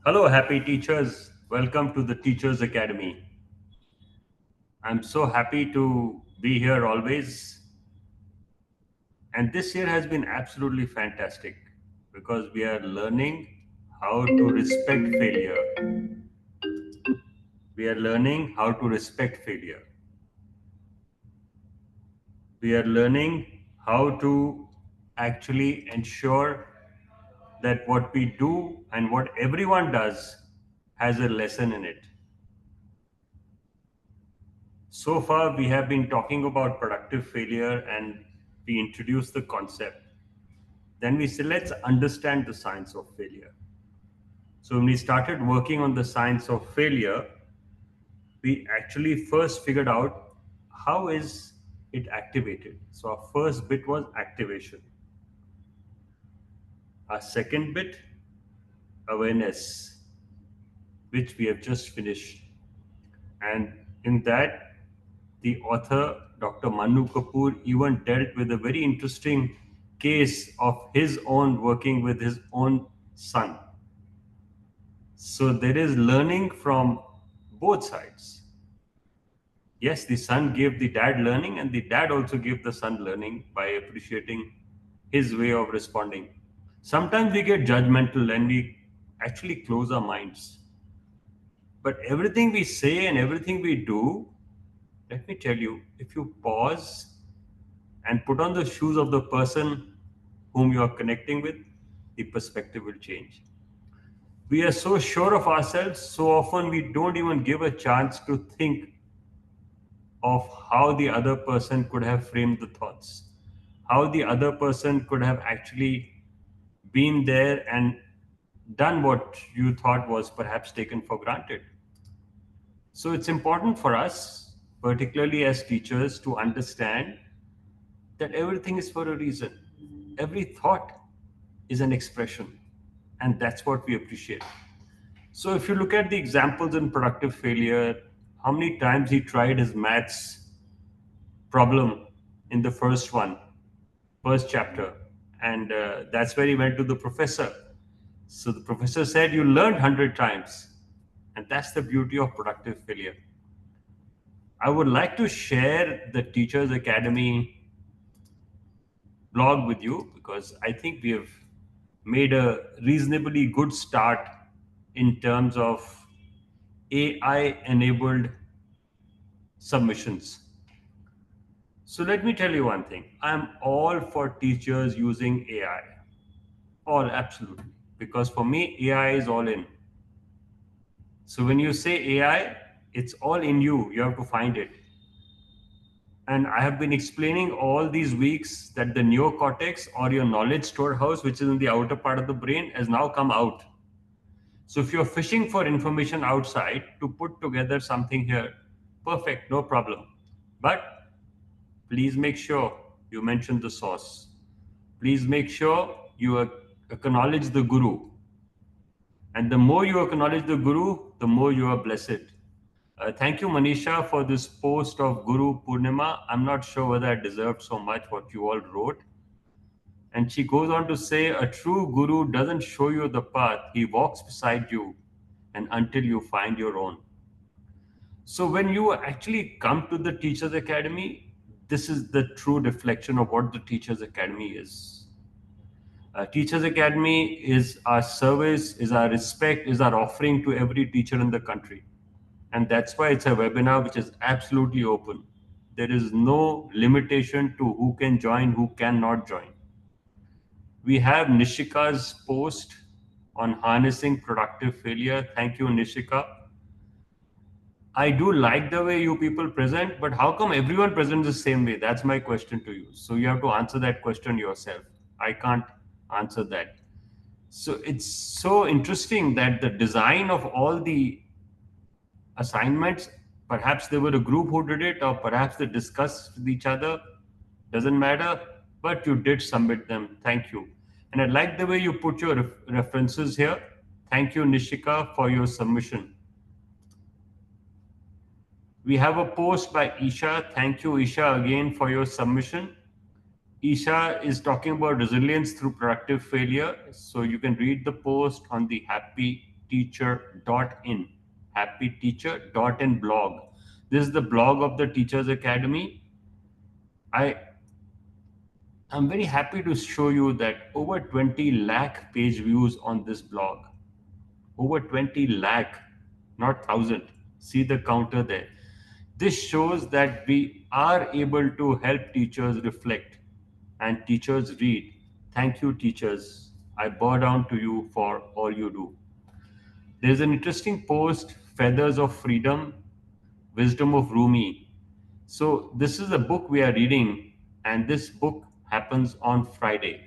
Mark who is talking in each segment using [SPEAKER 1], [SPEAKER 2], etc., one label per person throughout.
[SPEAKER 1] Hello, happy teachers. Welcome to the Teachers Academy. I'm so happy to be here always. And this year has been absolutely fantastic because we are learning how to respect failure. We are learning how to respect failure. We are learning how to actually ensure that what we do and what everyone does has a lesson in it. So far, we have been talking about productive failure and we introduced the concept. Then we said, let's understand the science of failure. So, when we started working on the science of failure, we actually first figured out how is it activated. So, our first bit was activation. Our second bit, awareness, which we have just finished. And in that, the author, Dr. Manu Kapoor, even dealt with a very interesting case of his own working with his own son. So there is learning from both sides. Yes, the son gave the dad learning, and the dad also gave the son learning by appreciating his way of responding. Sometimes we get judgmental and we actually close our minds. But everything we say and everything we do, let me tell you, if you pause and put on the shoes of the person whom you are connecting with, the perspective will change. We are so sure of ourselves, so often we don't even give a chance to think of how the other person could have framed the thoughts, how the other person could have actually been there and done what you thought was perhaps taken for granted. So it's important for us, particularly as teachers, to understand that everything is for a reason. Every thought is an expression, and that's what we appreciate. So, if you look at the examples in productive failure, how many times he tried his maths problem in the first chapter, and that's where he went to the professor. So, the professor said, "You learned 100 times," and that's the beauty of productive failure. I would like to share the Teachers Academy blog with you because I think we have made a reasonably good start in terms of AI enabled submissions. So let me tell you one thing. I'm all for teachers using AI. All, absolutely. Because for me, AI is all in. So when you say AI, it's all in you. You have to find it. And I have been explaining all these weeks that the neocortex or your knowledge storehouse, which is in the outer part of the brain, has now come out. So if you're fishing for information outside to put together something here, perfect, no problem. But please make sure you mention the source. Please make sure you acknowledge the guru. And the more you acknowledge the guru, the more you are blessed. Thank you, Manisha, for this post of Guru Purnima. I'm not sure whether I deserved so much what you all wrote. And she goes on to say, a true guru doesn't show you the path, he walks beside you and until you find your own. So when you actually come to the Teachers Academy, this is the true reflection of what the Teachers Academy is. Teachers Academy is our service, is our respect, is our offering to every teacher in the country. And that's why it's a webinar which is absolutely open. There is no limitation to who can join, who cannot join. We have Nishika's post on harnessing productive failure. Thank you, Nishika. I do like the way you people present, but how come everyone presents the same way? That's my question to you. So you have to answer that question yourself. I can't answer that. So it's so interesting that the design of all the assignments, perhaps they were a group who did it, or perhaps they discussed with each other, doesn't matter, but you did submit them. Thank you. And I like the way you put your references here. Thank you, Nishika, for your submission. We have a post by Isha. Thank you, Isha, again for your submission. Isha is talking about resilience through productive failure. So you can read the post on the Happy happyteacher.in. Happyteacher.in blog. This is the blog of the Teachers Academy. I am very happy to show you that over 20 lakh page views on this blog. Over 20 lakh, not 1,000. See the counter there. This shows that we are able to help teachers reflect and teachers read. Thank you, teachers. I bow down to you for all you do. There's an interesting post, Feathers of Freedom, Wisdom of Rumi. So, this is a book we are reading, and this book happens on Friday.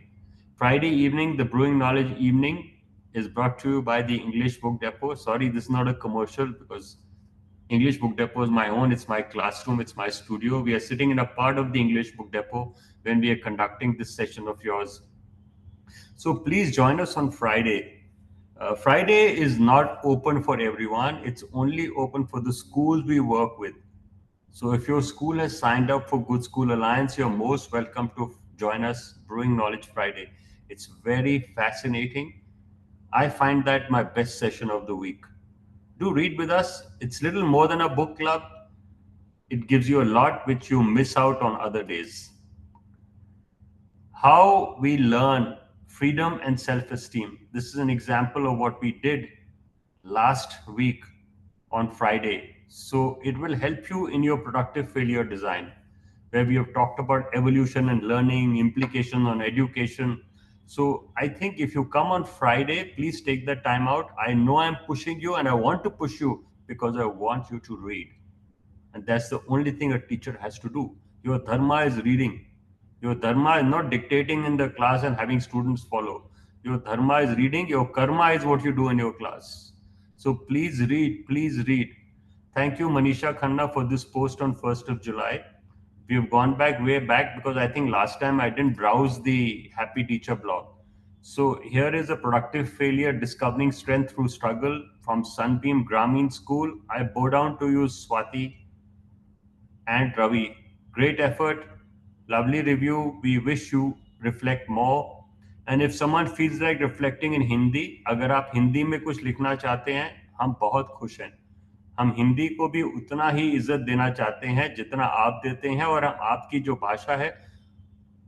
[SPEAKER 1] Friday evening, the Brewing Knowledge evening is brought to you by the English Book Depot. Sorry, this is not a commercial because English Book Depot is my own, it's my classroom, it's my studio. We are sitting in a part of the English Book Depot when we are conducting this session of yours. So please join us on Friday. Friday is not open for everyone, it's only open for the schools we work with. So if your school has signed up for Good School Alliance, you're most welcome to join us Brewing Knowledge Friday. It's very fascinating. I find that my best session of the week. Do read with us. It's little more than a book club. It gives you a lot which you miss out on other days. How we learn freedom and self esteem. This is an example of what we did last week on Friday. So it will help you in your productive failure design, where we have talked about evolution and learning, implication on education. So I think if you come on Friday, please take the time out. I know I'm pushing you and I want to push you because I want you to read. And that's the only thing a teacher has to do. Your dharma is reading. Your dharma is not dictating in the class and having students follow. Your dharma is reading. Your karma is what you do in your class. So please read. Please read. Thank you, Manisha Khanna, for this post on 1st of July. We have gone back way back because I think last time I didn't browse the Happy Teacher blog. So here is a productive failure discovering strength through struggle from Sunbeam Grameen School. I bow down to you, Swati and Ravi. Great effort, lovely review. We wish you reflect more. And if someone feels like reflecting in Hindi, अगर आप हिंदी में कुछ लिखना चाहते हैं, हम बहुत खुश हैं. हम हिंदी को भी उतना ही इज्जत देना चाहते हैं जितना आप देते हैं और हम आपकी जो भाषा है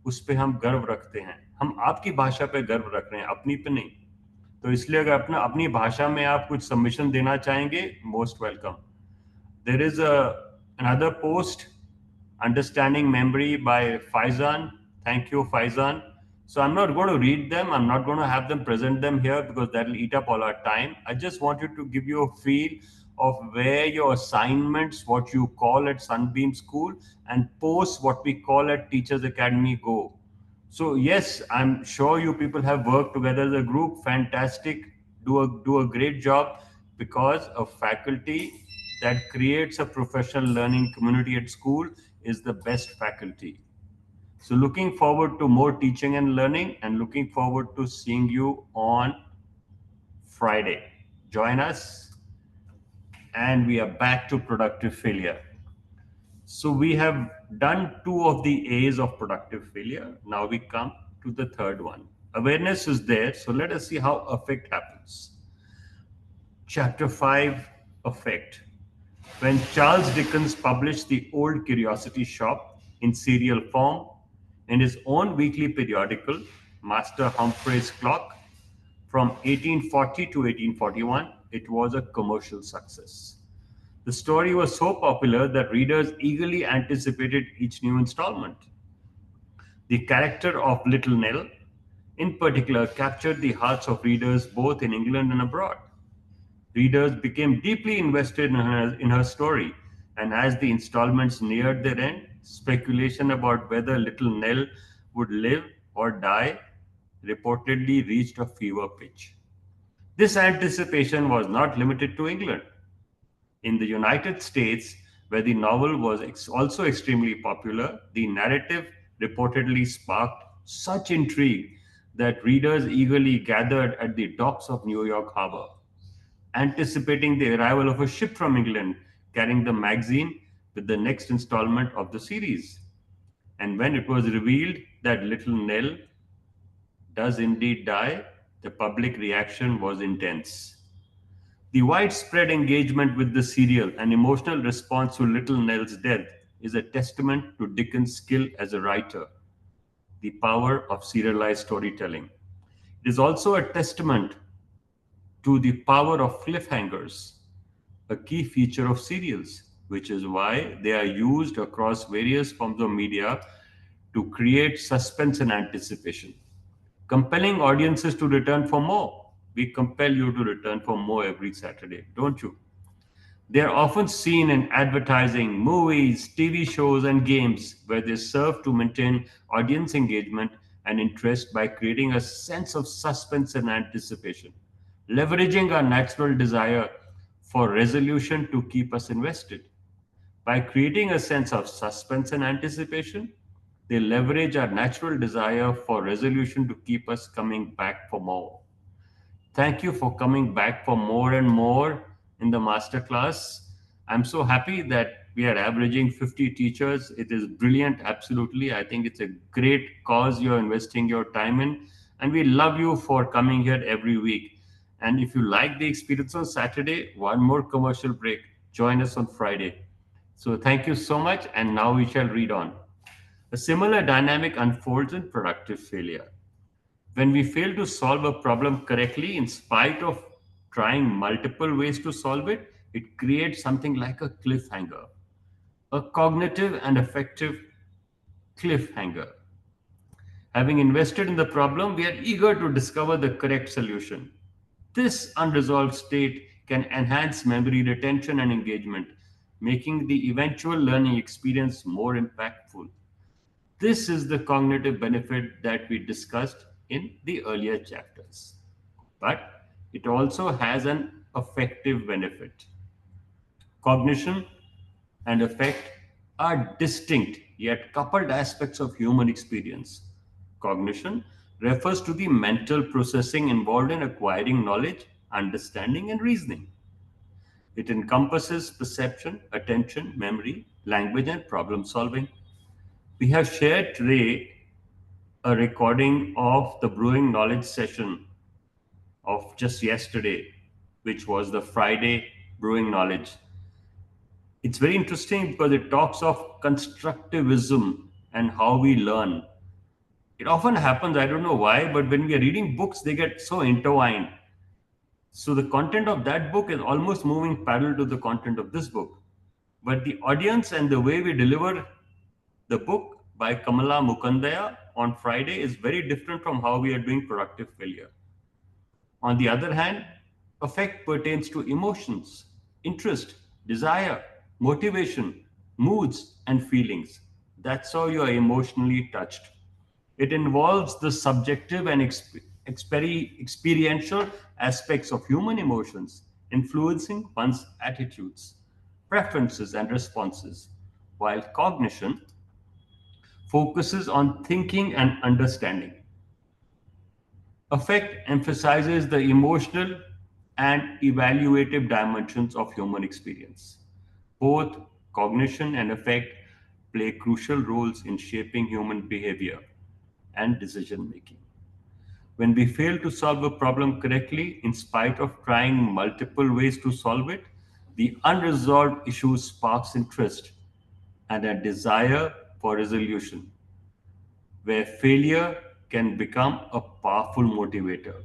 [SPEAKER 1] उस पे हम गर्व रखते हैं. हम आपकी भाषा पे गर्व रख रहे हैं, अपनी पे नहीं. तो इसलिए अगर अपना अपनी भाषा में आप कुछ सबमिशन देना चाहेंगे, most welcome. There is another post, Understanding Memory by Faizan. Thank you, Faizan. So I'm not going to read them. I'm not going to have them present them here because that will eat up all our time. I just wanted to give you a feel of where your assignments, what you call at Sunbeam School, and posts, what we call at Teachers Academy, go. So yes, I'm sure you people have worked together as a group. Fantastic. Do a great job because a faculty that creates a professional learning community at school is the best faculty. So looking forward to more teaching and learning and looking forward to seeing you on Friday. Join us and we are back to productive failure. So we have done two of the A's of productive failure. Now we come to the third one. Awareness is there. So let us see how affect happens. Chapter 5, Affect. When Charles Dickens published The Old Curiosity Shop in serial form in his own weekly periodical, Master Humphrey's Clock, from 1840 to 1841, it was a commercial success. The story was so popular that readers eagerly anticipated each new installment. The character of Little Nell, in particular, captured the hearts of readers both in England and abroad. Readers became deeply invested in her story, and as the installments neared their end, speculation about whether Little Nell would live or die reportedly reached a fever pitch. This anticipation was not limited to England. In the United States, where the novel was also extremely popular, the narrative reportedly sparked such intrigue that readers eagerly gathered at the docks of New York Harbor, anticipating the arrival of a ship from England carrying the magazine with the next installment of the series. And when it was revealed that Little Nell does indeed die, the public reaction was intense. The widespread engagement with the serial and emotional response to Little Nell's death is a testament to Dickens' skill as a writer, the power of serialized storytelling. It is also a testament to the power of cliffhangers, a key feature of serials, which is why they are used across various forms of media to create suspense and anticipation, compelling audiences to return for more. We compel you to return for more every Saturday, don't you? They are often seen in advertising, movies, TV shows, and games where they serve to maintain audience engagement and interest by creating a sense of suspense and anticipation, leveraging our natural desire for resolution to keep us invested. By creating a sense of suspense and anticipation, they leverage our natural desire for resolution to keep us coming back for more. Thank you for coming back for more and more in the masterclass. I'm so happy that we are averaging 50 teachers. It is brilliant, absolutely. I think it's a great cause you're investing your time in. And we love you for coming here every week. And if you like the experience on Saturday, one more commercial break. Join us on Friday. So thank you so much. And now we shall read on. A similar dynamic unfolds in productive failure. When we fail to solve a problem correctly, in spite of trying multiple ways to solve it, it creates something like a cliffhanger, a cognitive and affective cliffhanger. Having invested in the problem, we are eager to discover the correct solution. This unresolved state can enhance memory retention and engagement, making the eventual learning experience more impactful. This is the cognitive benefit that we discussed in the earlier chapters. But it also has an affective benefit. Cognition and affect are distinct yet coupled aspects of human experience. Cognition refers to the mental processing involved in acquiring knowledge, understanding, and reasoning. It encompasses perception, attention, memory, language, and problem solving. We have shared today a recording of the Brewing Knowledge session of just yesterday, which was the Friday Brewing Knowledge. It's very interesting because it talks of constructivism and how we learn. It often happens, I don't know why, but when we are reading books, they get so intertwined. So the content of that book is almost moving parallel to the content of this book. But the audience and the way we deliver the book by Kamala Mukandaya on Friday is very different from how we are doing productive failure. On the other hand, affect pertains to emotions, interest, desire, motivation, moods, and feelings. That's how you are emotionally touched. It involves the subjective and experiential aspects of human emotions, influencing one's attitudes, preferences, and responses, while cognition focuses on thinking and understanding. Affect emphasizes the emotional and evaluative dimensions of human experience. Both cognition and affect play crucial roles in shaping human behavior and decision making. When we fail to solve a problem correctly, in spite of trying multiple ways to solve it, the unresolved issue sparks interest and a desire for resolution, where failure can become a powerful motivator,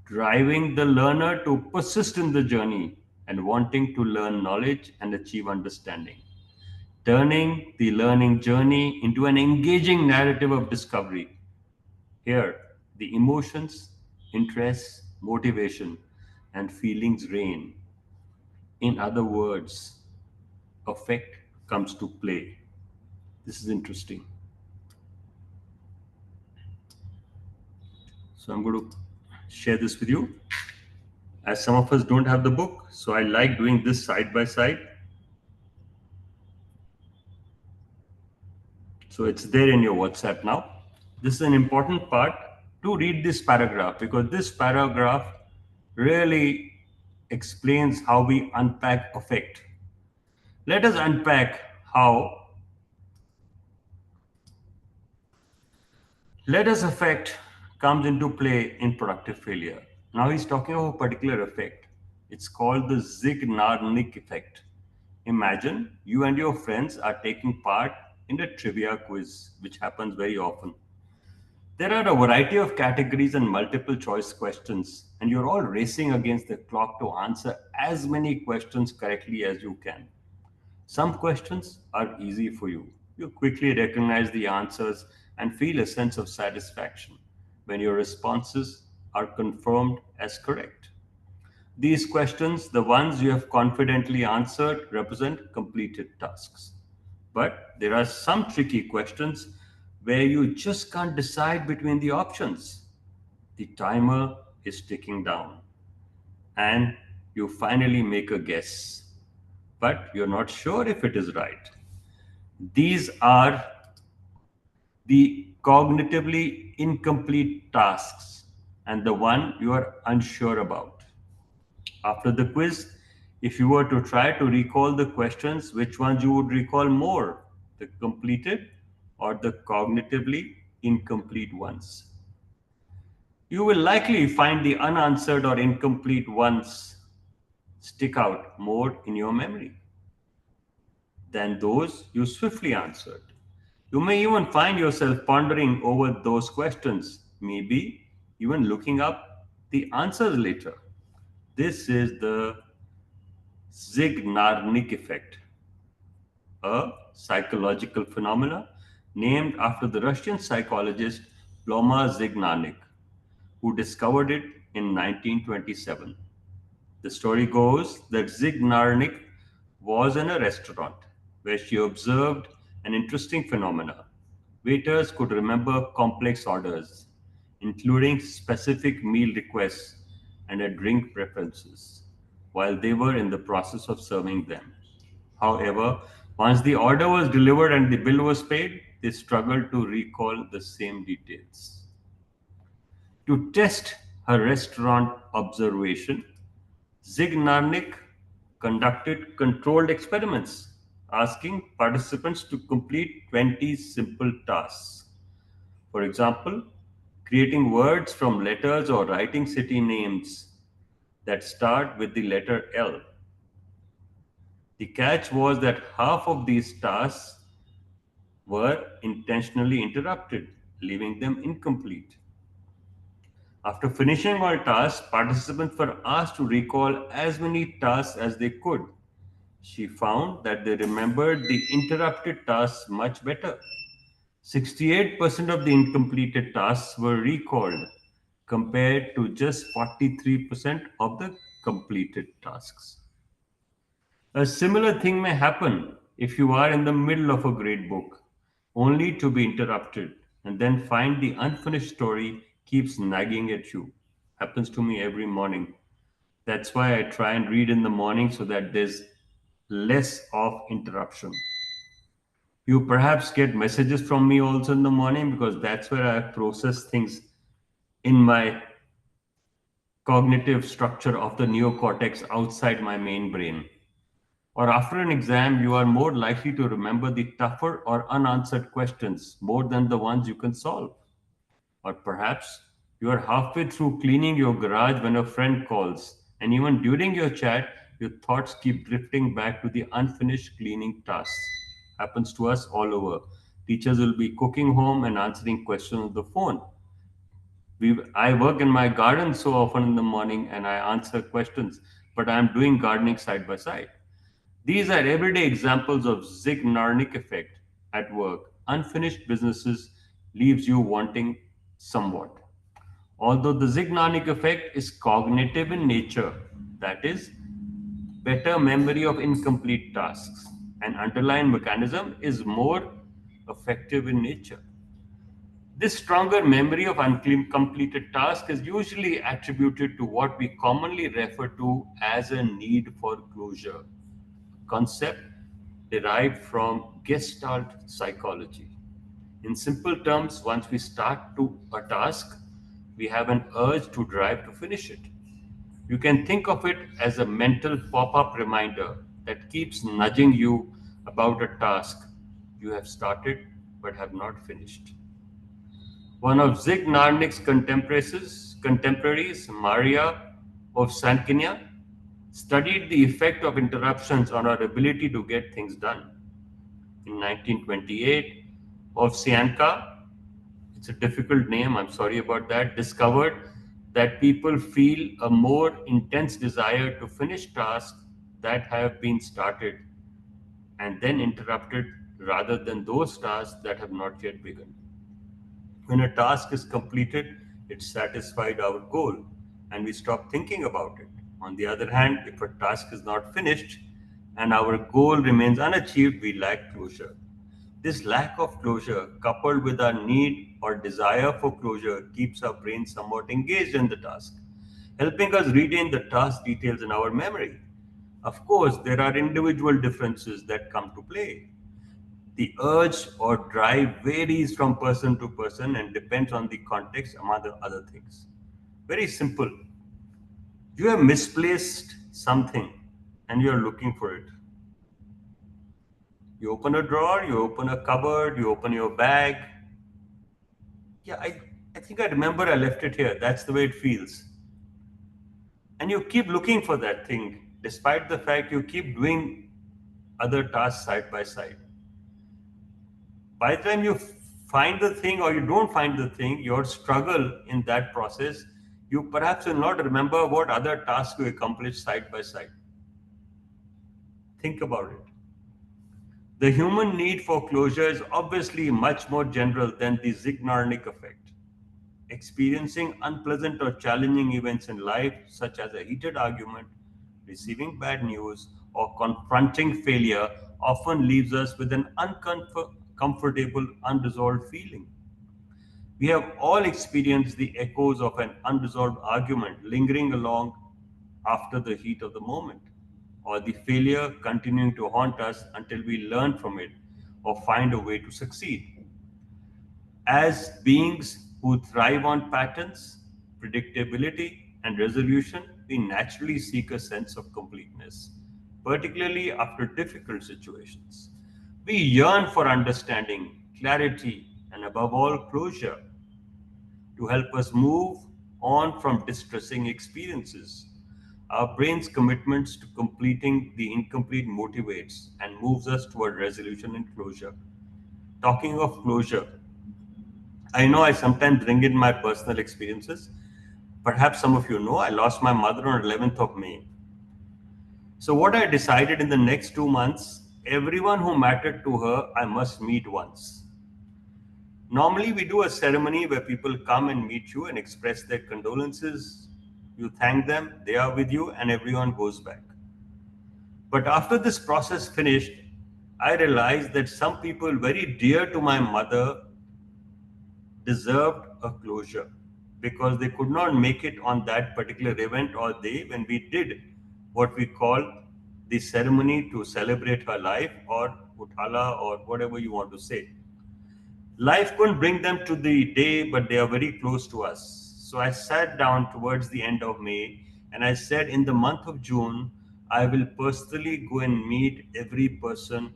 [SPEAKER 1] driving the learner to persist in the journey and wanting to learn knowledge and achieve understanding, turning the learning journey into an engaging narrative of discovery. Here, the emotions, interests, motivation, and feelings reign. In other words, affect comes to play. This is interesting. So I'm going to share this with you. As some of us don't have the book, so I like doing this side by side. So it's there in your WhatsApp now. This is an important part to read this paragraph because this paragraph really explains how we unpack affect. Let us unpack how let us affect comes into play in productive failure. Now he's talking of a particular effect. It's called the Zeigarnik effect. Imagine you and your friends are taking part in a trivia quiz, which happens very often. There are a variety of categories and multiple choice questions, and you're all racing against the clock to answer as many questions correctly as you can. Some questions are easy for you. You quickly recognize the answers and feel a sense of satisfaction when your responses are confirmed as correct. These questions, the ones you have confidently answered, represent completed tasks. But there are some tricky questions where you just can't decide between the options. The timer is ticking down, and you finally make a guess, but you're not sure if it is right. These are the cognitively incomplete tasks and the one you are unsure about. After the quiz, if you were to try to recall the questions, which ones you would recall more? The completed or the cognitively incomplete ones? You will likely find the unanswered or incomplete ones stick out more in your memory than those you swiftly answered. You may even find yourself pondering over those questions, maybe even looking up the answers later. This is the Zeigarnik effect, a psychological phenomena named after the Russian psychologist Loma Zeigarnik, who discovered it in 1927. The story goes that Zeigarnik was in a restaurant where she observed an interesting phenomena. Waiters could remember complex orders, including specific meal requests and a drink preferences, while they were in the process of serving them. However, once the order was delivered and the bill was paid, they struggled to recall the same details. To test her restaurant observation, Zeigarnik conducted controlled experiments, asking participants to complete 20 simple tasks. For example, creating words from letters or writing city names that start with the letter L. The catch was that half of these tasks were intentionally interrupted, leaving them incomplete. After finishing all tasks, participants were asked to recall as many tasks as they could. She found that they remembered the interrupted tasks much better. 68% of the incompleted tasks were recalled, compared to just 43% of the completed tasks. A similar thing may happen if you are in the middle of a great book, only to be interrupted and then find the unfinished story keeps nagging at you. Happens to me every morning. That's why I try and read in the morning so that there's less of interruption. You perhaps get messages from me also in the morning because that's where I process things in my cognitive structure of the neocortex outside my main brain. Or after an exam, you are more likely to remember the tougher or unanswered questions more than the ones you can solve. Or perhaps you are halfway through cleaning your garage when a friend calls, and even during your chat, your thoughts keep drifting back to the unfinished cleaning tasks. Happens to us all over. Teachers will be cooking home and answering questions on the phone. I work in my garden so often in the morning and I answer questions, but I am doing gardening side by side. These are everyday examples of Zeigarnik effect at work. Unfinished businesses leaves you wanting somewhat. Although the Zeigarnik effect is cognitive in nature, that is, better memory of incomplete tasks, an underlying mechanism is more effective in nature. This stronger memory of uncompleted tasks is usually attributed to what we commonly refer to as a need for closure, concept derived from Gestalt psychology. In simple terms, once we start to a task, we have an urge to drive to finish it. You can think of it as a mental pop up reminder that keeps nudging you about a task you have started but have not finished. One of Zeigarnik's contemporaries, Maria of Sankinia, studied the effect of interruptions on our ability to get things done. In 1928, Ovsianka, it's a difficult name, I'm sorry about that, discovered that people feel a more intense desire to finish tasks that have been started and then interrupted rather than those tasks that have not yet begun. When a task is completed, it satisfied our goal and we stop thinking about it. On the other hand, if a task is not finished and our goal remains unachieved, we lack closure. This lack of closure, coupled with our need or desire for closure, keeps our brain somewhat engaged in the task, helping us retain the task details in our memory. Of course, there are individual differences that come to play. The urge or drive varies from person to person and depends on the context, among the other things. Very simple. You have misplaced something and you are looking for it. You open a drawer, you open a cupboard, you open your bag. Yeah, I think I remember I left it here. That's the way it feels. And you keep looking for that thing, despite the fact you keep doing other tasks side by side. By the time you find the thing or you don't find the thing, your struggle in that process, you perhaps will not remember what other tasks you accomplished side by side. Think about it. The human need for closure is obviously much more general than the Zeigarnik effect. Experiencing unpleasant or challenging events in life, such as a heated argument, receiving bad news, or confronting failure, often leaves us with an uncomfortable, unresolved feeling. We have all experienced the echoes of an unresolved argument lingering along after the heat of the moment, or the failure continuing to haunt us until we learn from it or find a way to succeed. As beings who thrive on patterns, predictability, and resolution, we naturally seek a sense of completeness, particularly after difficult situations. We yearn for understanding, clarity, and above all, closure to help us move on from distressing experiences. Our brain's commitments to completing the incomplete motivates and moves us toward resolution and closure. Talking of closure, I know I sometimes bring in my personal experiences. Perhaps some of you know I lost my mother on 11th of May. So, what I decided in the next 2 months, everyone who mattered to her, I must meet once. Normally, we do a ceremony where people come and meet you and express their condolences. You thank them, they are with you, and everyone goes back. But after this process finished, I realized that some people very dear to my mother deserved a closure because they could not make it on that particular event or day when we did what we call the ceremony to celebrate her life or uthala or whatever you want to say. Life couldn't bring them to the day, but they are very close to us. So I sat down towards the end of May and I said, in the month of June, I will personally go and meet every person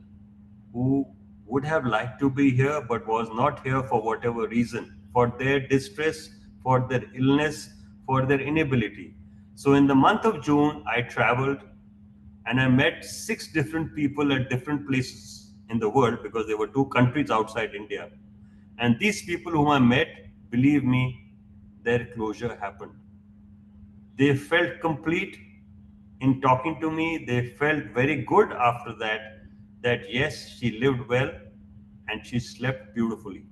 [SPEAKER 1] who would have liked to be here but was not here for whatever reason, for their distress, for their illness, for their inability. So in the month of June, I traveled and I met six different people at different places in the world because there were two countries outside India. And these people whom I met, believe me, their closure happened. They felt complete in talking to me. They felt very good after that, that yes, she lived well and she slept beautifully.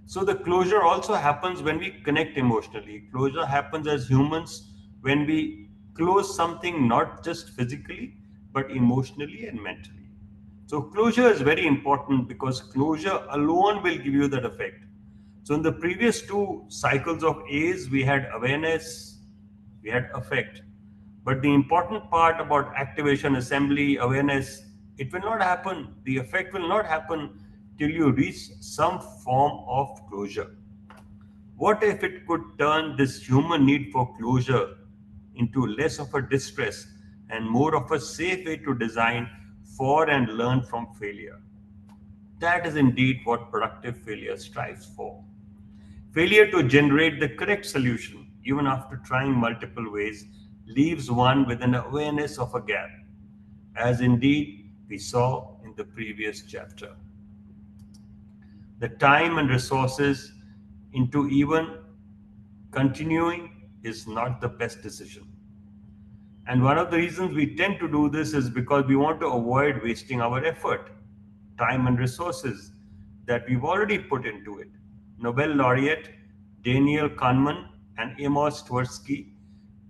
[SPEAKER 1] So the closure also happens when we connect emotionally. Closure happens as humans when we close something not just physically, but emotionally and mentally. So closure is very important because closure alone will give you that effect. So in the previous two cycles of A's, we had awareness, we had effect. But the important part about activation, assembly, awareness, it will not happen. The effect will not happen till you reach some form of closure. What if it could turn this human need for closure into less of a distress and more of a safe way to design for and learn from failure? That is indeed what productive failure strives for. Failure to generate the correct solution, even after trying multiple ways, leaves one with an awareness of a gap, as indeed we saw in the previous chapter. The time and resources into even continuing is not the best decision. And one of the reasons we tend to do this is because we want to avoid wasting our effort, time, and resources that we've already put into it. Nobel laureate Daniel Kahneman and Amos Tversky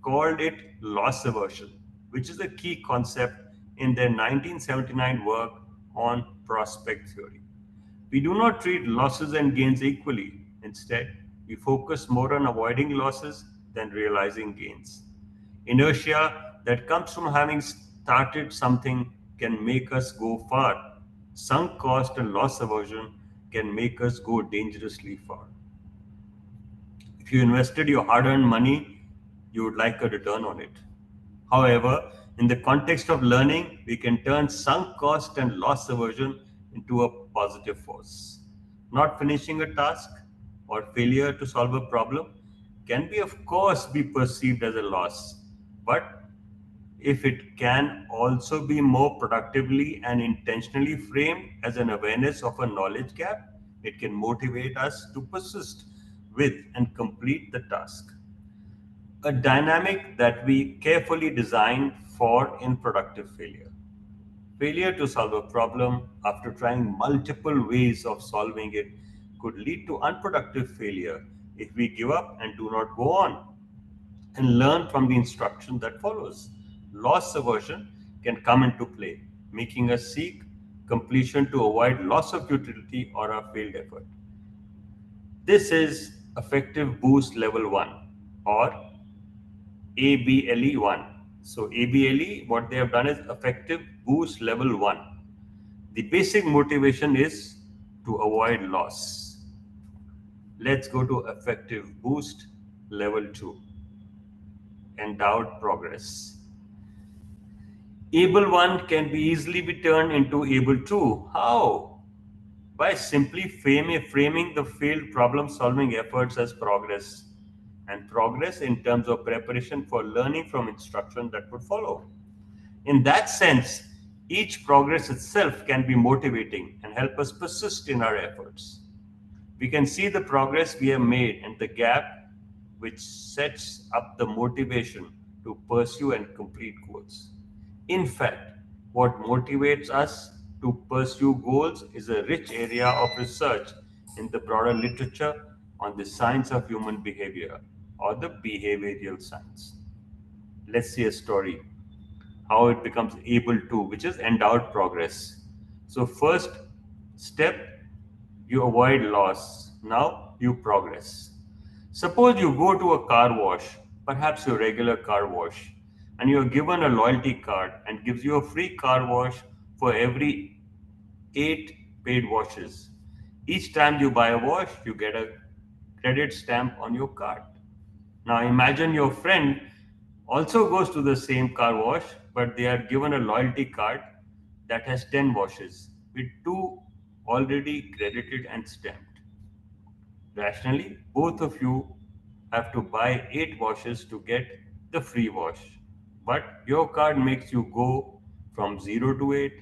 [SPEAKER 1] called it loss aversion, which is a key concept in their 1979 work on prospect theory. We do not treat losses and gains equally. Instead, we focus more on avoiding losses than realizing gains. Inertia that comes from having started something can make us go far. Sunk cost and loss aversion can make us go dangerously far. If you invested your hard earned money, you would like a return on it. However, in the context of learning, we can turn sunk cost and loss aversion into a positive force. Not finishing a task or failure to solve a problem can be, of course, be perceived as a loss, but if it can also be more productively and intentionally framed as an awareness of a knowledge gap, it can motivate us to persist with and complete the task. A dynamic that we carefully design for in productive failure. Failure to solve a problem after trying multiple ways of solving it could lead to unproductive failure if we give up and do not go on and learn from the instruction that follows. Loss aversion can come into play, making us seek completion to avoid loss of utility or a failed effort. This is affective boost level 1 or ABLE1. So, ABLE, what they have done is affective boost level 1. The basic motivation is to avoid loss. Let's go to affective boost level 2, endowed progress. Able 1 can be easily be turned into able 2. How? By simply framing the failed problem solving efforts as progress, and progress in terms of preparation for learning from instruction that would follow. In that sense, each progress itself can be motivating and help us persist in our efforts. We can see the progress we have made and the gap which sets up the motivation to pursue and complete goals. In fact, what motivates us to pursue goals is a rich area of research in the broader literature on the science of human behavior or the behavioral science. Let's see a story how it becomes able to, which is endowed progress. So, first step, you avoid loss. Now you progress. Suppose you go to a car wash, perhaps your regular car wash, and you are given a loyalty card and gives you a free car wash for every 8 paid washes. Each time you buy a wash, you get a credit stamp on your card. Now imagine your friend also goes to the same car wash, but they are given a loyalty card that has 10 washes with 2 already credited and stamped. Rationally, both of you have to buy 8 washes to get the free wash. But your card makes you go from 0 to 8,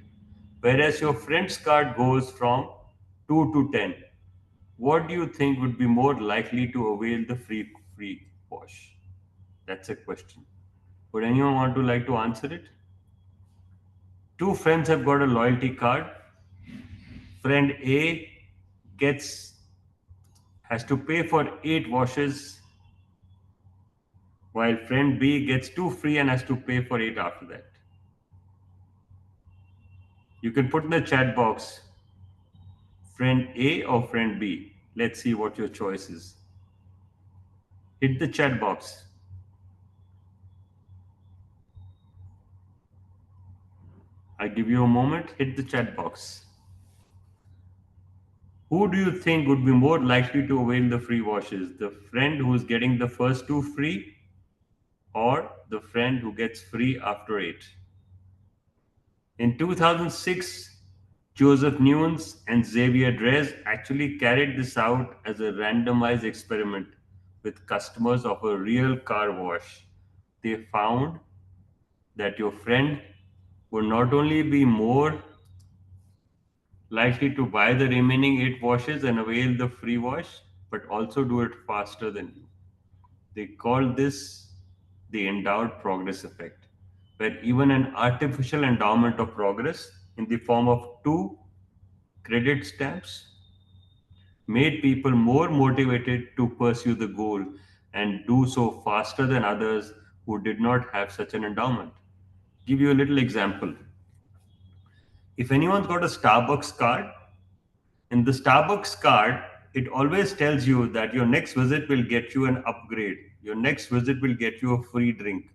[SPEAKER 1] whereas your friend's card goes from 2 to 10. What do you think would be more likely to avail the free wash? That's a question. Would anyone want to like to answer it? Two friends have got a loyalty card. Friend A gets has to pay for 8 washes, while friend B gets 2 free and has to pay for 8 after that. You can put in the chat box friend A or friend B. Let's see what your choice is. Hit the chat box. I give you a moment. Hit the chat box. Who do you think would be more likely to avail the free washes? The friend who is getting the first 2 free or the friend who gets free after 8? In 2006, Joseph Nunes and Xavier Drez actually carried this out as a randomized experiment with customers of a real car wash. They found that your friend would not only be more likely to buy the remaining 8 washes and avail the free wash, but also do it faster than you. They call this the endowed progress effect, where even an artificial endowment of progress in the form of two credit stamps made people more motivated to pursue the goal and do so faster than others who did not have such an endowment. Give you a little example. If anyone's got a Starbucks card, in the Starbucks card, it always tells you that your next visit will get you an upgrade. Your next visit will get you a free drink.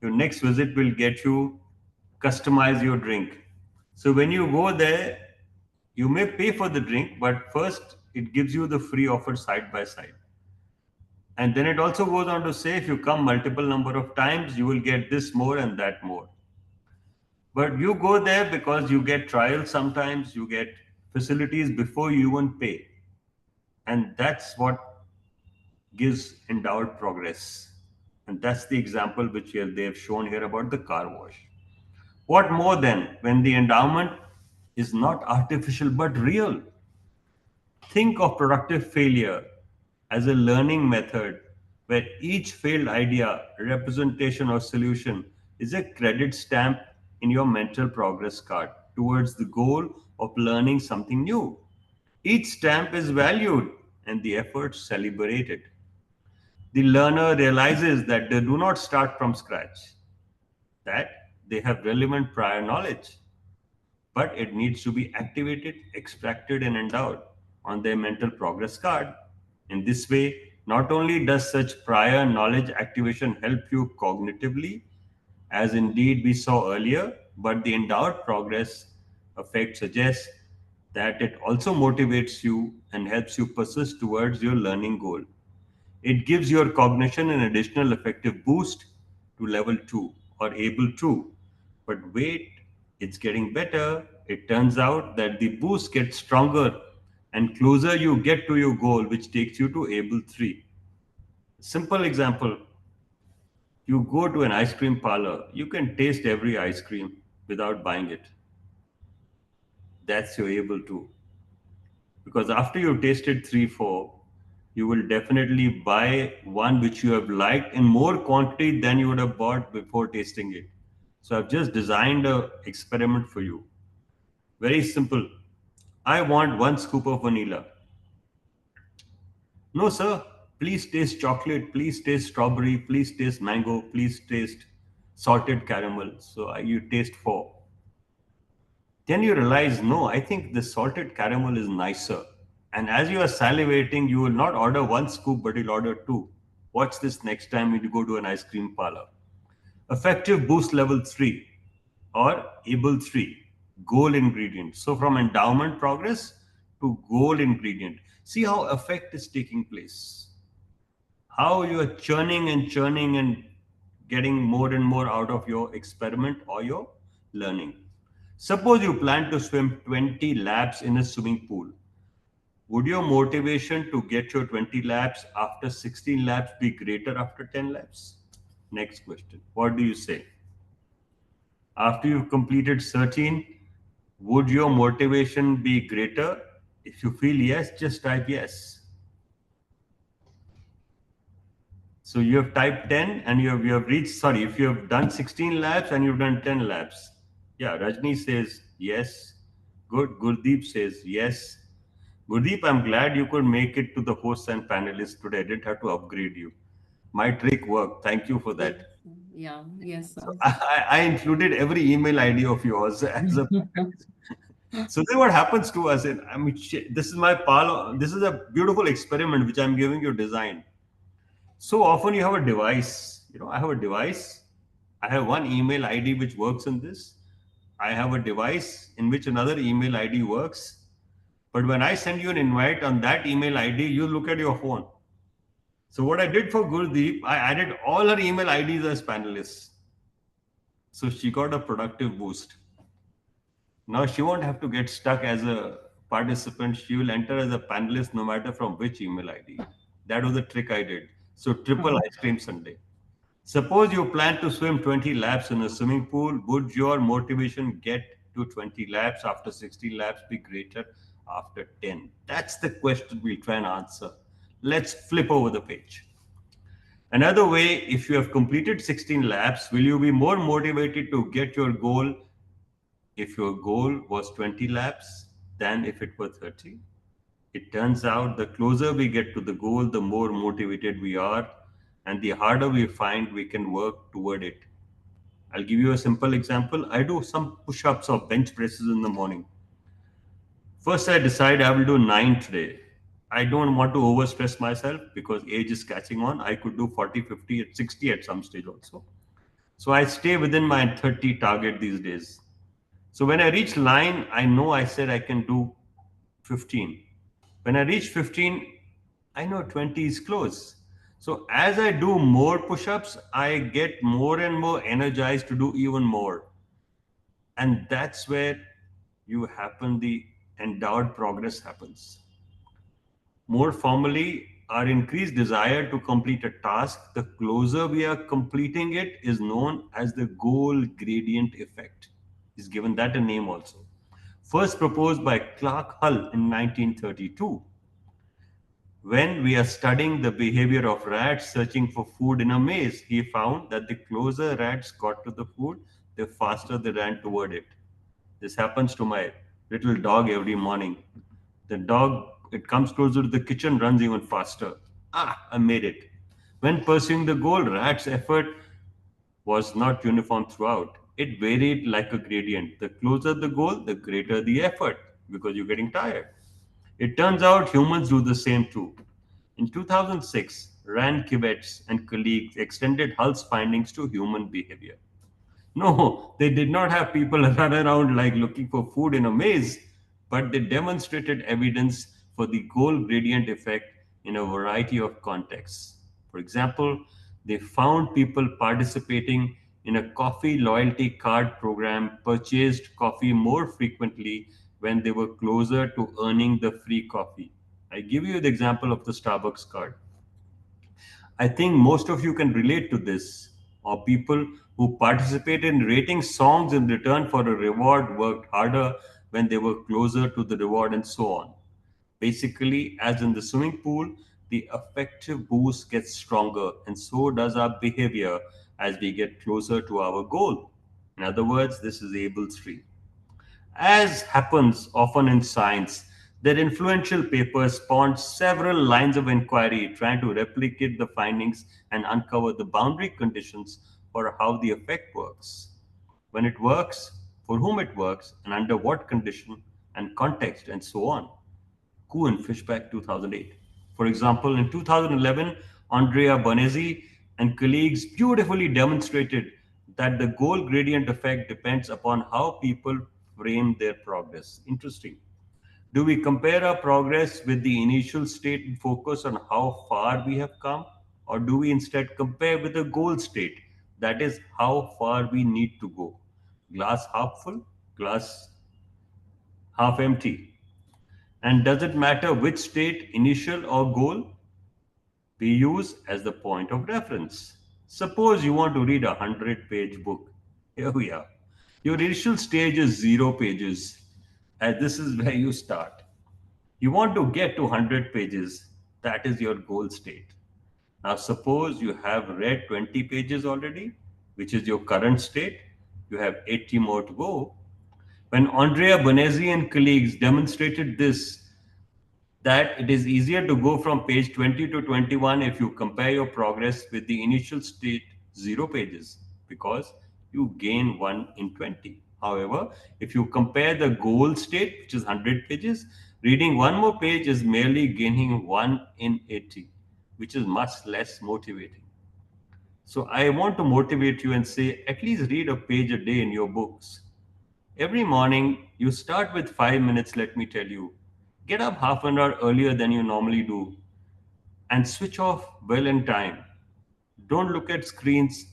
[SPEAKER 1] Your next visit will get you customize your drink. So when you go there, you may pay for the drink, but first it gives you the free offer side by side. And then it also goes on to say if you come multiple number of times, you will get this more and that more. But you go there because you get trials sometimes, you get facilities before you even pay. And that's what gives endowed progress. And that's the example which here they have shown here about the car wash. What more then when the endowment is not artificial but real? Think of productive failure as a learning method where each failed idea, representation, or solution is a credit stamp in your mental progress card towards the goal of learning something new. Each stamp is valued and the effort celebrated. The learner realizes that they do not start from scratch, that they have relevant prior knowledge, but it needs to be activated, extracted, and endowed on their mental progress card. In this way, not only does such prior knowledge activation help you cognitively, as indeed we saw earlier, but the endowed progress effect suggests that it also motivates you and helps you persist towards your learning goal. It gives your cognition an additional effective boost to level 2 or able 2. But wait, it's getting better. It turns out that the boost gets stronger and closer you get to your goal, which takes you to able 3. Simple example, you go to an ice cream parlor, you can taste every ice cream without buying it. That's your able 2. Because after you tasted 3, 4, you will definitely buy one which you have liked in more quantity than you would have bought before tasting it. So I've just designed a experiment for you. Very simple. I want 1 scoop of vanilla. No, sir. Please taste chocolate. Please taste strawberry. Please taste mango. Please taste salted caramel. So you taste 4. Then you realize, no, I think the salted caramel is nicer. And as you are salivating, you will not order 1 scoop, but you'll order 2. Watch this next time when you go to an ice cream parlor. Effective boost level 3 or able 3, goal ingredient. So from endowment progress to goal ingredient. See how effect is taking place. How you are churning and getting more and more out of your experiment or your learning. Suppose you plan to swim 20 laps in a swimming pool. Would your motivation to get your 20 laps after 16 laps be greater after 10 laps? Next question. What do you say? After you've completed 13, would your motivation be greater? If you feel yes, just type yes. So you have typed 10 and you have reached, sorry, if you have done 16 laps and you've done 10 laps. Yeah, Rajni says yes. Good. Gurdeep says yes. Gurdeep, I'm glad you could make it to the hosts and panelists today. I didn't have to upgrade you. My trick worked. Thank you for
[SPEAKER 2] Yes.
[SPEAKER 1] that.
[SPEAKER 2] Yeah. Yes,
[SPEAKER 1] So
[SPEAKER 2] sir.
[SPEAKER 1] I included every email ID of yours as a panelist. So then what happens to us? I mean, this is my pal. This is a beautiful experiment which I'm giving you design. So often you have a device. I have a device. I have one email ID which works in this. I have a device in which another email ID works. But when I send you an invite on that email ID, you look at your phone. So what I did for Gurdeep, I added all her email IDs as panelists. So she got a productive boost. Now she won't have to get stuck as a participant. She will enter as a panelist no matter from which email ID. That was the trick I did. So triple
[SPEAKER 2] Oh,
[SPEAKER 1] ice cream Sunday. Suppose you plan to swim 20 laps in a swimming pool. Would your motivation get to 20 laps after 60 laps be greater after 10? That's the question we'll try and answer. Let's flip over the page. Another way, if you have completed 16 laps, will you be more motivated to get your goal if your goal was 20 laps than if it were 30? It turns out the closer we get to the goal, the more motivated we are, and the harder we find we can work toward it. I'll give you a simple example. I do some push ups or bench presses in the morning. First, I decide I will do 9 today. I don't want to overstress myself because age is catching on. I could do 40, 50, 60 at some stage also. So I stay within my 30 target these days. So when I reach line, I know I said I can do 15. When I reach 15, I know 20 is close. So as I do more push ups, I get more and more energized to do even more. And that's where the endowed progress happens. More formally, our increased desire to complete a task, the closer we are completing it, is known as the goal gradient effect. Is given that a name also. First proposed by Clark Hull in 1932. When we are studying the behavior of rats searching for food in a maze, he found that the closer rats got to the food, the faster they ran toward it. This happens to my little dog every morning. The dog, it comes closer to the kitchen, runs even faster. Ah, I made it. When pursuing the goal, rat's effort was not uniform throughout. It varied like a gradient. The closer the goal, the greater the effort because you're getting tired. It turns out humans do the same too. In 2006, Rand Kivets and colleagues extended Hull's findings to human behavior. No, they did not have people run around like looking for food in a maze, but they demonstrated evidence for the goal gradient effect in a variety of contexts. For example, they found people participating in a coffee loyalty card program purchased coffee more frequently when they were closer to earning the free coffee. I give you the example of the Starbucks card. I think most of you can relate to this, or people who participate in rating songs in return for a reward worked harder when they were closer to the reward, and so on. Basically, as in the swimming pool, the affective boost gets stronger, and so does our behavior as we get closer to our goal. In other words, this is Abel's tree. As happens often in science, their influential papers spawned several lines of inquiry trying to replicate the findings and uncover the boundary conditions for how the effect works. When it works, for whom it works, and under what condition and context, and so on. Kuhn Fishback 2008. For example, in 2011, Andrea Bonesi and colleagues beautifully demonstrated that the goal gradient effect depends upon how people frame their progress. Interesting. Do we compare our progress with the initial state and focus on how far we have come? Or do we instead compare with the goal state? That is, how far we need to go. Glass half full, glass half empty. And does it matter which state, initial or goal, we use as the point of reference? Suppose you want to read a 100-page book. Here we are. Your initial stage is 0 pages, and this is where you start. You want to get to 100 pages. That is your goal state. Now, suppose you have read 20 pages already, which is your current state. You have 80 more to go. When Andrea Bonesi and colleagues demonstrated this, that it is easier to go from page 20 to 21 if you compare your progress with the initial state 0 pages because you gain one in 20. However, if you compare the goal state, which is 100 pages, reading one more page is merely gaining one in 80, which is much less motivating. So I want to motivate you and say at least read a page a day in your books. Every morning, you start with 5 minutes, let me tell you. Get up half an hour earlier than you normally do and switch off well in time. Don't look at screens,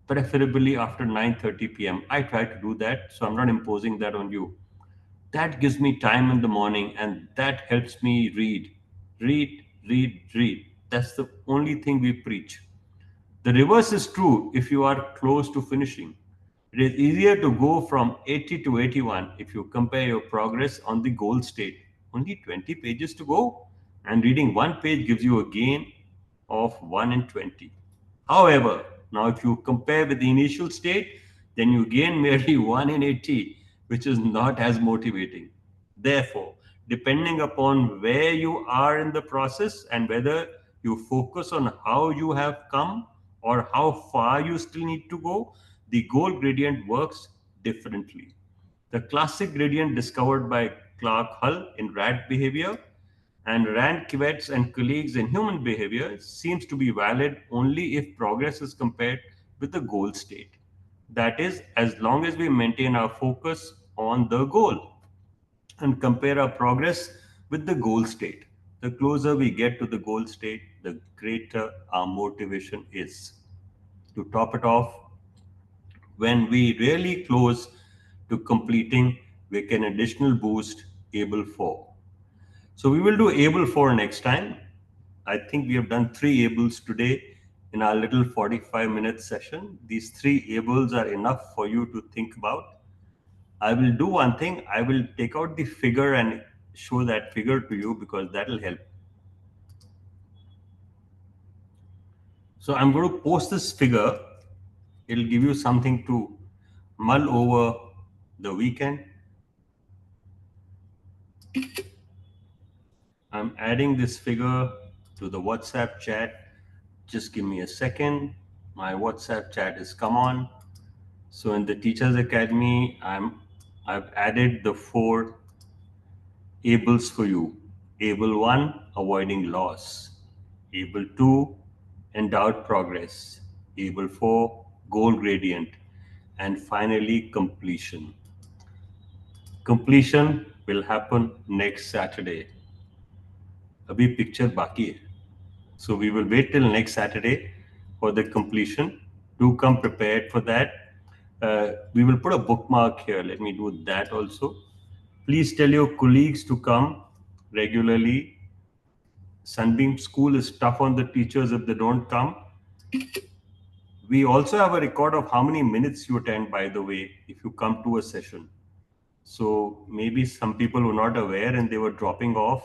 [SPEAKER 1] preferably after 9:30 p.m. I try to do that, so I'm not imposing that on you. That gives me time in the morning and that helps me read. Read, read, read. That's the only thing we preach. The reverse is true if you are close to finishing. It is easier to go from 80 to 81 if you compare your progress on the goal state. Only 20 pages to go, and reading one page gives you a gain of 1 in 20. However, now if you compare with the initial state, then you gain merely 1 in 80, which is not as motivating. Therefore, depending upon where you are in the process and whether you focus on how you have come or how far you still need to go, the goal gradient works differently. The classic gradient discovered by Clark Hull in rat behavior and Rand Kivets and colleagues in human behavior seems to be valid only if progress is compared with the goal state. That is, as long as we maintain our focus on the goal and compare our progress with the goal state. The closer we get to the goal state, the greater our motivation is. To top it off, when we really close to completing, we can additional boost able for. So we will do able for next time. I think we have done three ables today in our little 45-minute session. These three ables are enough for you to think about. I will do one thing. I will take out the figure and show that figure to you because that will help. So I'm going to post this figure. It'll give you something to mull over the weekend. I'm adding this figure to the WhatsApp chat. Just give me a second. My WhatsApp chat is come on. So in the Teachers Academy, I've added the four ables for you. Able 1, avoiding loss. Able 2, endowed progress. Able 4, goal gradient. And finally, completion. Completion will happen next Saturday. अभी picture बाकी है. So we will wait till next Saturday for the completion. Do come prepared for that. We will put a bookmark here. Let me do that also. Please tell your colleagues to come regularly. Sunbeam School is tough on the teachers if they don't come. We also have a record of how many minutes you attend, by the way, if you come to a session. So maybe some people were not aware and they were dropping off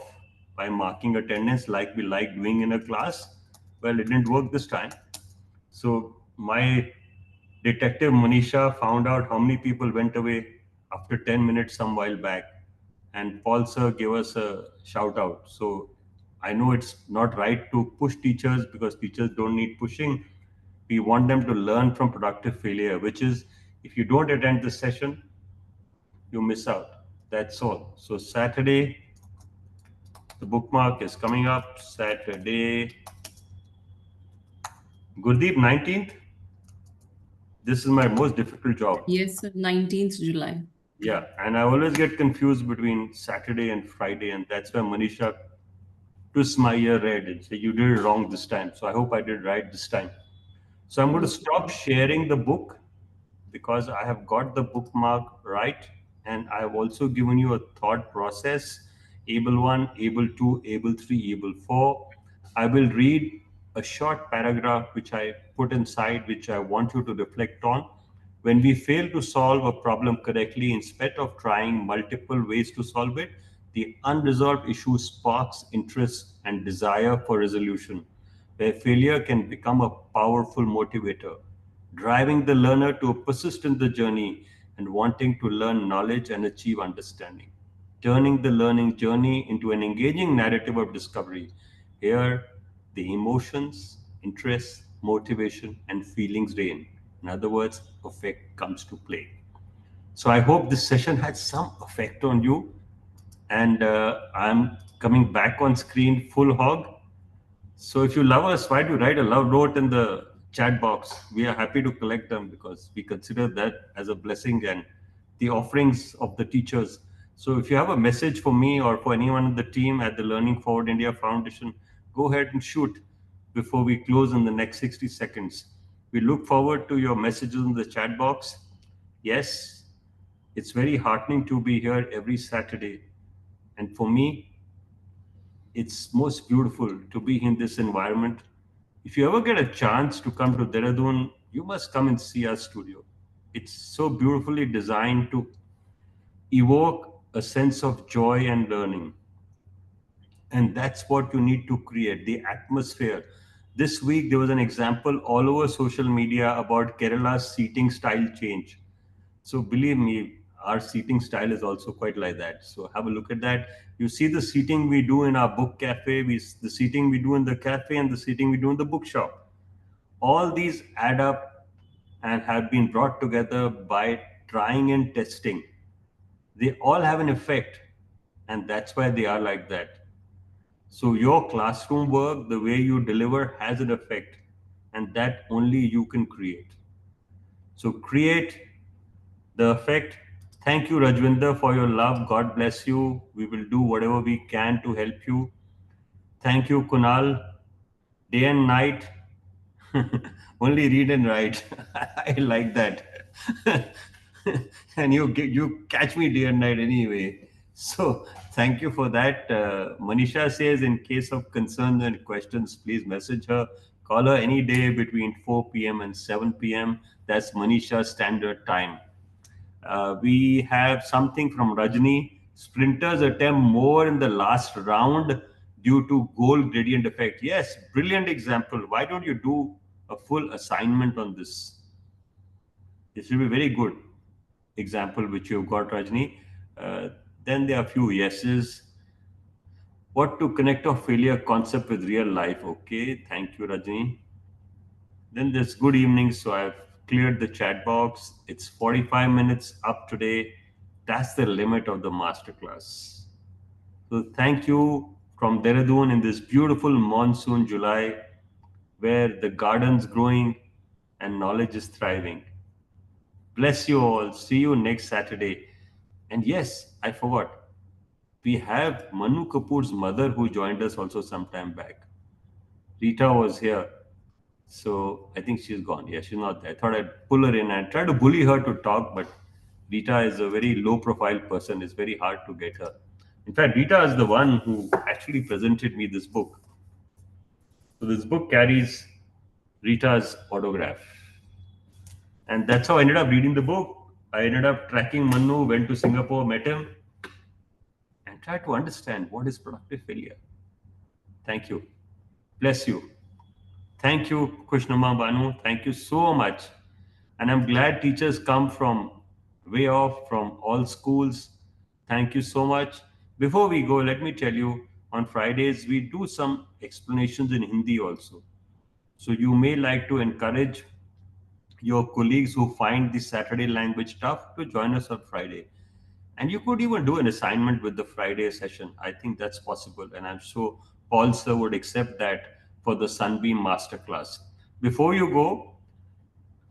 [SPEAKER 1] by marking attendance like we like doing in a class. Well, it didn't work this time. So my detective Manisha found out how many people went away after 10 minutes some while back. And Paul sir gave us a shout out. So I know it's not right to push teachers because teachers don't need pushing. We want them to learn from productive failure, which is if you don't attend the session, you miss out. That's all. So Saturday, the bookmark is coming up. Saturday, Gurdeep, 19th. This is my most difficult job.
[SPEAKER 2] Yes, sir, 19th July.
[SPEAKER 1] Yeah, and I always get confused between Saturday and Friday, and that's why Manisha twists my ear red and say you did it wrong this time. So I hope I did right this time. So I'm going to stop sharing the book because I have got the bookmark right, and I have also given you a thought process: able 1, able 2, able 3, able 4. I will read a short paragraph which I put inside, which I want you to reflect on. When we fail to solve a problem correctly, instead of trying multiple ways to solve it, the unresolved issue sparks interest and desire for resolution, where failure can become a powerful motivator, driving the learner to persist in the journey and wanting to learn knowledge and achieve understanding, turning the learning journey into an engaging narrative of discovery. Here, the emotions, interests, motivation, and feelings reign. In other words, effect comes to play. So I hope this session had some effect on you, and I'm coming back on screen full hog. So if you love us, why do you write a love note in the chat box? We are happy to collect them because we consider that as a blessing and the offerings of the teachers. So if you have a message for me or for anyone in the team at the Learning Forward India Foundation, go ahead and shoot before we close in the next 60 seconds. We look forward to your messages in the chat box. Yes, it's very heartening to be here every Saturday. And for me, it's most beautiful to be in this environment. If you ever get a chance to come to Dehradun, you must come and see our studio. It's so beautifully designed to evoke a sense of joy and learning. And that's what you need to create the atmosphere. This week, there was an example all over social media about Kerala's seating style change. So believe me, our seating style is also quite like that. So have a look at that. You see the seating we do in our book cafe, the seating we do in the cafe, and the seating we do in the bookshop. All these add up and have been brought together by trying and testing. They all have an effect, and that's why they are like that. So your classroom work, the way you deliver, has an effect, and that only you can create. So create the effect. Thank you, Rajwinder, for your love. God bless you. We will do whatever we can to help you. Thank you, Kunal. Day and night, only read and write. I like that. And you catch me day and night anyway. So thank you for that. Manisha says, in case of concerns and questions, please message her. Call her any day between 4 p.m. and 7 p.m. That's Manisha's standard time. We have something from Rajni. Sprinters attempt more in the last round due to goal gradient effect. Yes, brilliant example. Why don't you do a full assignment on this? This will be very good example which you've got, Rajni. Uh, then there are a few yeses. What to connect a failure concept with real life? Okay, thank you, Rajni. Then there's good evening. So I've cleared the chat box. It's 45 minutes up today. That's the limit of the masterclass. So thank you from Dehradun in this beautiful monsoon July where the garden's growing and knowledge is thriving. Bless you all. See you next Saturday. And yes, I forgot. We have Manu Kapoor's mother who joined us also some time back. Rita was here. So I think she's gone. Yeah, she's not there. I thought I'd pull her in and try to bully her to talk, but Rita is a very low profile person. It's very hard to get her. In fact, Rita is the one who actually presented me this book. So this book carries Rita's autograph. And that's how I ended up reading the book. I ended up tracking Manu, went to Singapore, met him, and tried to understand what is productive failure. Thank you. Bless you. Thank you, Kushnama Banu. Thank you so much. And I'm glad teachers come from way off, from all schools. Thank you so much. Before we go, let me tell you on Fridays, we do some explanations in Hindi also. So you may like to encourage your colleagues who find the Saturday language tough to join us on Friday. And you could even do an assignment with the Friday session. I think that's possible. And I'm sure Paul sir would accept that for the Sunbeam Masterclass. Before you go,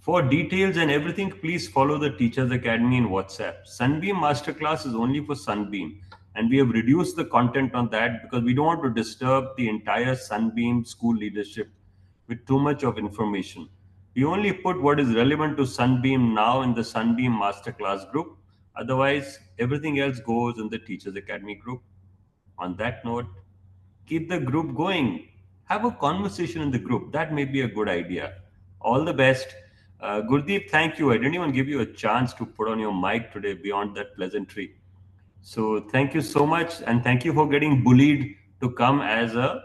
[SPEAKER 1] for details and everything, please follow the Teachers Academy in WhatsApp. Sunbeam Masterclass is only for Sunbeam. And we have reduced the content on that because we don't want to disturb the entire Sunbeam school leadership with too much of information. We only put what is relevant to Sunbeam now in the Sunbeam Masterclass group. Otherwise, everything else goes in the Teachers Academy group. On that note, keep the group going. Have a conversation in the group. That may be a good idea. All the best. Gurdeep, thank you. I didn't even give you a chance to put on your mic today beyond that pleasantry. So thank you so much. And thank you for getting bullied to come as a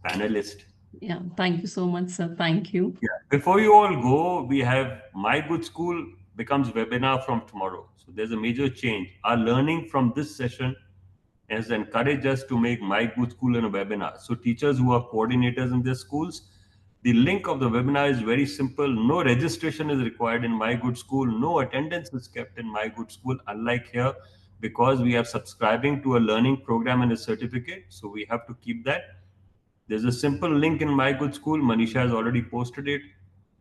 [SPEAKER 1] panelist.
[SPEAKER 2] Yeah, thank you so much, sir. Thank you.
[SPEAKER 1] Yeah. Before you all go, we have My Good School becomes webinar from tomorrow. So there's a major change. Our learning from this session has encouraged us to make My Good School in a webinar. So teachers who are coordinators in their schools, the link of the webinar is very simple. No registration is required in My Good School. No attendance is kept in My Good School, unlike here, because we are subscribing to a learning program and a certificate. So we have to keep that. There's a simple link in My Good School. Manisha has already posted it.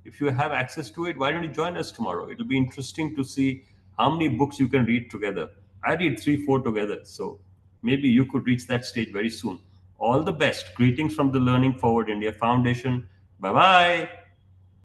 [SPEAKER 1] If you have access to it, why don't you join us tomorrow? It'll be interesting to see how many books you can read together. I read three, four together. So maybe you could reach that stage very soon. All the best. Greetings from the Learning Forward India Foundation. Bye bye.